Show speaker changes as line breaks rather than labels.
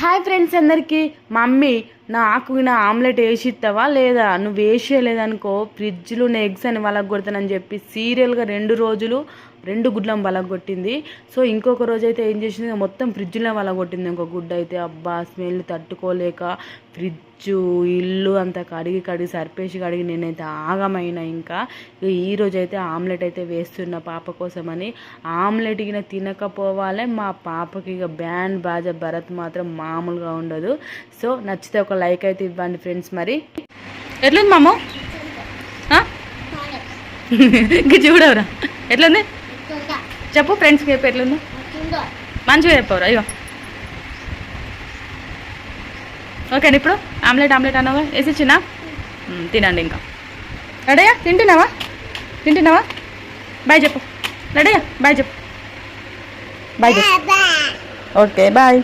Hi friends అందరికీ. Mummy నాకు నా ఆమ్లెట్ వేసి ఇస్తావా లేదా, నువ్వు వేసేయలేదనుకో ఫ్రిడ్జ్లో ఉన్న ఎగ్స్ అని వలగొడతానని చెప్పి సీరియల్గా 2 రోజులు 2 గుడ్లను వలగొట్టింది. సో ఇంకొక రోజు అయితే ఏం చేసింది, మొత్తం ఫ్రిడ్జ్లో వలగొట్టింది. ఇంకో గుడ్డ అయితే అబ్బా స్మెల్ తట్టుకోలేక ఫ్రిడ్జ్ ఇల్లు అంతా కడిగి సర్పేసి నేనైతే ఆగమైనా. ఇంకా ఈరోజు అయితే ఆమ్లెట్ అయితే వేస్తున్న పాప కోసమని. ఆమ్లెట్ ఇక తినకపోవాలి మా పాపకి. ఇక బ్యాన్ బాజా భరత్ మాత్రం మామూలుగా ఉండదు. సో నచ్చితే ఒక లైక్ అయితే ఇవ్వండి ఫ్రెండ్స్. మరి ఎట్లుంది మామూ? ఇంక చూడవరా ఎట్లుంది చెప్పు ఫ్రెండ్స్కి చెప్పు ఎట్లుందో. మంచిగా చెప్పవరా. ఇగో ఓకేనా. ఇప్పుడు ఆమ్లెట్ అన్నావా, వేసి ఇచ్చినా తినండి. ఇంకా రెడీయా? తింటున్నావా? బాయ్ చెప్పు. రెడీయా? బాయ్ చెప్పు. బాయ్ చెప్పు. Okay bye.